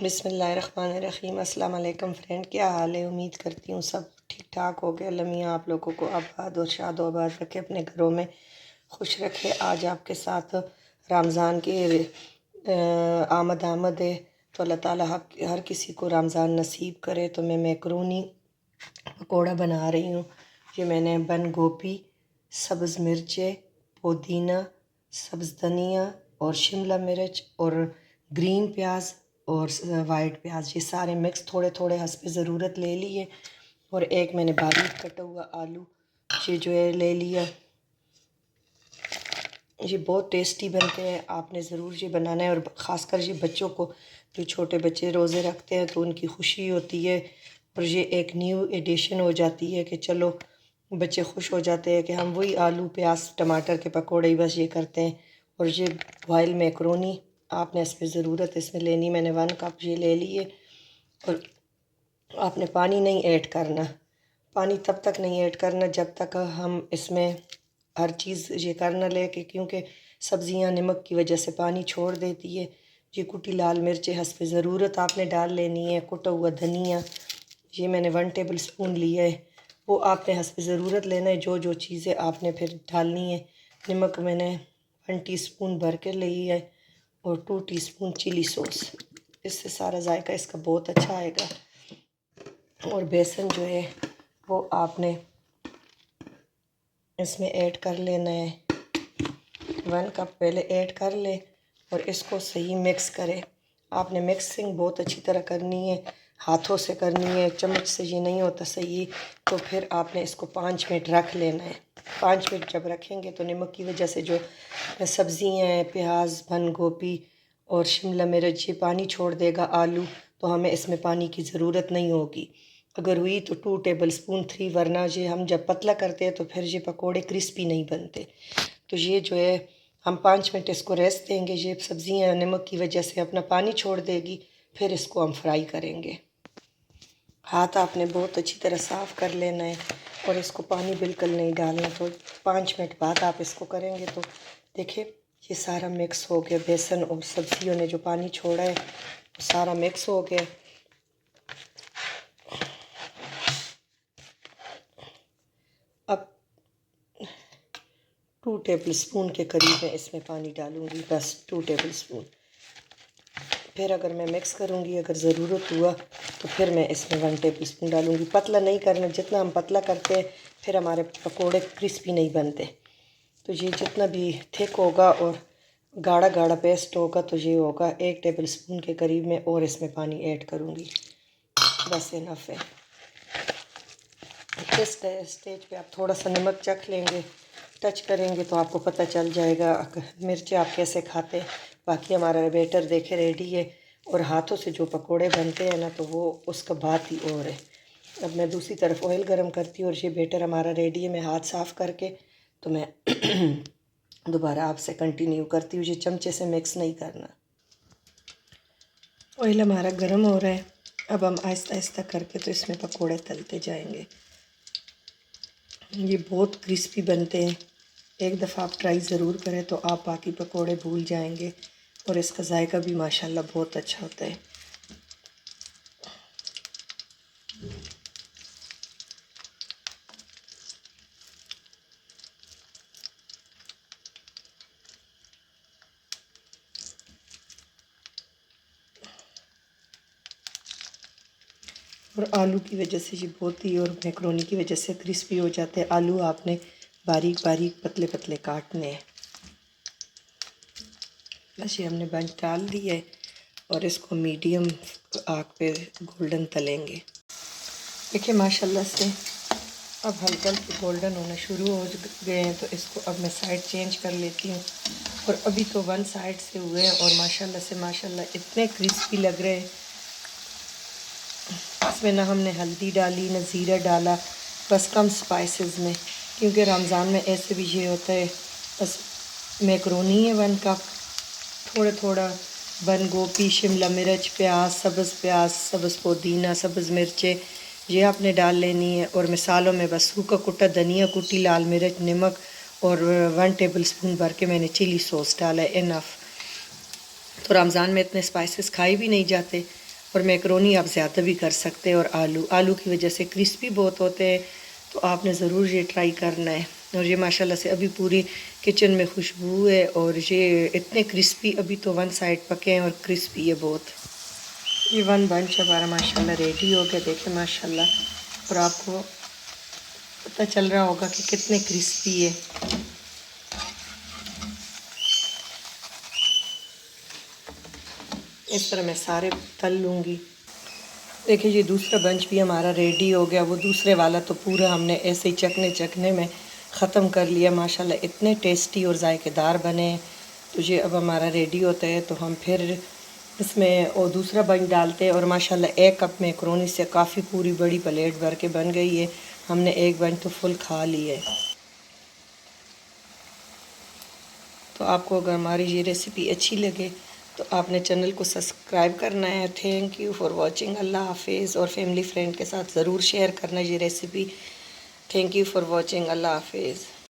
बिस्मिल्लाहिर्रहमानिर्रहीम। अस्सलाम वालेकुम फ्रेंड, क्या हाल है? उम्मीद करती हूँ सब ठीक ठाक हो गए। अल्लाह मियाँ आप लोगों को आबाद और शाद आबाद रखे, अपने घरों में खुश रखे। आज आपके साथ रमज़ान की आमद है, तो अल्लाह ताला हर किसी को रमज़ान नसीब करे। तो मैं मैकरोनी पकौड़ा बना रही हूँ। ये मैंने बंद गोभी, सब्ज़ मिर्चें, पुदीना, सब्ज़ धनिया और शिमला मिर्च और ग्रीन प्याज और वाइट प्याज, ये सारे मिक्स थोड़े थोड़े हस्ब ज़रूरत ले लिए। और एक मैंने बारीक कटा हुआ आलू ये जो है ले लिया। ये बहुत टेस्टी बनते हैं, आपने ज़रूर ये बनाना है। और ख़ासकर ये बच्चों को, जो छोटे बच्चे रोज़े रखते हैं तो उनकी खुशी होती है। और ये एक न्यू एडिशन हो जाती है कि चलो बच्चे खुश हो जाते हैं कि हम वही आलू प्याज टमाटर के पकोड़े ही बस ये करते हैं। और ये बॉयल मैकरोनी आपने इसमें ज़रूरत इसमें लेनी, मैंने 1 कप ये ले लिए। और आपने पानी नहीं ऐड करना, पानी तब तक नहीं ऐड करना जब तक हम इसमें हर चीज़ ये करना ले कि, क्योंकि सब्ज़ियाँ नमक की वजह से पानी छोड़ देती है। ये कुटी लाल मिर्चें हस्ब ज़रूरत आपने डाल लेनी है। कुटा हुआ धनिया ये मैंने 1 टेबल स्पून लिया है, वो आपने हस्ब ज़रूरत लेना है। जो जो चीज़ें आपने फिर डालनी है। नमक मैंने 1 टीस्पून भर के ली है और 2 टीस्पून चिली सॉस, इससे सारा जायका इसका बहुत अच्छा आएगा। और बेसन जो है वो आपने इसमें ऐड कर लेना है। 1 कप पहले ऐड कर ले और इसको सही मिक्स करें। आपने मिक्सिंग बहुत अच्छी तरह करनी है, हाथों से करनी है, चम्मच से ये नहीं होता सही। तो फिर आपने इसको 5 मिनट रख लेना है। 5 मिनट जब रखेंगे तो नमक की वजह से जो सब्ज़ियाँ हैं, प्याज, बंद गोभी और शिमला मिर्च ये पानी छोड़ देगा, आलू, तो हमें इसमें पानी की ज़रूरत नहीं होगी। अगर हुई तो 2 टेबल स्पून 3, वरना ये हम जब पतला करते हैं तो फिर ये पकोड़े क्रिस्पी नहीं बनते। तो ये जो है हम 5 मिनट इसको रेस्ट देंगे। ये सब्ज़ियाँ नमक की वजह से अपना पानी छोड़ देगी, फिर इसको हम फ्राई करेंगे। हाथ आपने बहुत अच्छी तरह साफ़ कर लेना है और इसको पानी बिल्कुल नहीं डालना। तो 5 मिनट बाद आप इसको करेंगे तो देखिए ये सारा मिक्स हो गया। बेसन और सब्जियों ने जो पानी छोड़ा है वो सारा मिक्स हो गया। अब 2 टेबल स्पून के करीब मैं इसमें पानी डालूँगी, बस 2 टेबल स्पून। फिर अगर मैं मिक्स करूँगी, अगर ज़रूरत हुआ तो फिर मैं इसमें 1 टेबल स्पून डालूँगी। पतला नहीं करना, जितना हम पतला करते हैं फिर हमारे पकोड़े क्रिस्पी नहीं बनते। तो ये जितना भी थिक होगा और गाढ़ा गाढ़ा पेस्ट होगा तो ये होगा 1 टेबल स्पून के करीब में। और इसमें पानी ऐड करूँगी, बस इनफ है। इस स्टेज पे आप थोड़ा सा नमक चख लेंगे, टच करेंगे तो आपको पता चल जाएगा मिर्ची आप कैसे खाते। बाकी हमारा बैटर देखे रेडी है। और हाथों से जो पकोड़े बनते हैं ना तो वो उसका बात ही और है। अब मैं दूसरी तरफ ऑयल गरम करती हूँ और ये बैटर हमारा रेडी है। मैं हाथ साफ़ करके तो मैं दोबारा आपसे कंटिन्यू करती हूँ। ये चमचे से मिक्स नहीं करना। ऑयल हमारा गरम हो रहा है, अब हम आहिस्ता आहिस्ता करके तो इसमें पकोड़े तलते जाएंगे। ये बहुत क्रिस्पी बनते हैं, एक दफ़ा आप ट्राई ज़रूर करें तो आप बाकी पकोड़े भूल जाएंगे। और इसका जायका भी माशाल्लाह बहुत अच्छा होता है। और आलू की वजह से ये बहुत ही, और मैकरोनी की वजह से क्रिस्पी हो जाते हैं। आलू आपने बारीक बारीक पतले पतले काटने हैं। बस ये हमने बंच डाल दी है और इसको मीडियम आग पे गोल्डन तलेंगे। देखिए माशाल्लाह से अब हल्का हल्के गोल्डन होना शुरू हो गए हैं। तो इसको अब मैं साइड चेंज कर लेती हूँ। और अभी तो 1 साइड से हुए हैं और माशाल्लाह से माशाल्लाह इतने क्रिस्पी लग रहे हैं। इसमें ना हमने हल्दी डाली ना ज़ीरा डाला, बस कम स्पाइसेस में, क्योंकि रमज़ान में ऐसे भी ये होता है। बस मैकरोनी है 1 कप, थोड़ा थोड़ा बंद गोभी, शिमला मिर्च, प्याज, सब्ज़ पुदीना, सब्ज़ मिर्चें ये आपने डाल लेनी है। और मसालों में बस सूखा कुटा धनिया, कुटी लाल मिर्च, नमक और 1 टेबल स्पून भर के मैंने चिली सॉस डाला है, इनफ। तो रमज़ान में इतने स्पाइसेस खाए भी नहीं जाते। और मैकरोनी आप ज़्यादा भी कर सकते हैं। और आलू की वजह से क्रिस्पी बहुत होते हैं, तो आपने ज़रूर ये ट्राई करना है। और ये माशाल्लाह से अभी पूरी किचन में खुशबू है, और ये इतने क्रिस्पी अभी तो वन साइड पके हैं और क्रिस्पी है बहुत। ये वन बंच हमारा माशाल्लाह रेडी हो गया, देखें माशाल्लाह। और आपको पता चल रहा होगा कि कितने क्रिस्पी है। इस तरह मैं सारे तल लूँगी। देखिए ये दूसरा बंच भी हमारा रेडी हो गया। वो दूसरे वाला तो पूरा हमने ऐसे ही चखने में ख़त्म कर लिया। माशाल्लाह इतने टेस्टी और जायकेदार बने। तो ये अब हमारा रेडी होता है तो हम फिर इसमें और दूसरा बंच डालते हैं। और माशाल्लाह 1 कप मैकरोनी से काफ़ी पूरी बड़ी प्लेट भर के बन गई है। हमने एक बंच तो फुल खा ली है। तो आपको अगर हमारी ये रेसिपी अच्छी लगे तो आपने चैनल को सब्सक्राइब करना है। Thank you for watching. अल्लाह हाफिज़। और फैमिली फ्रेंड के साथ ज़रूर शेयर करना ये recipe. Thank you for watching. अल्लाह हाफिज़।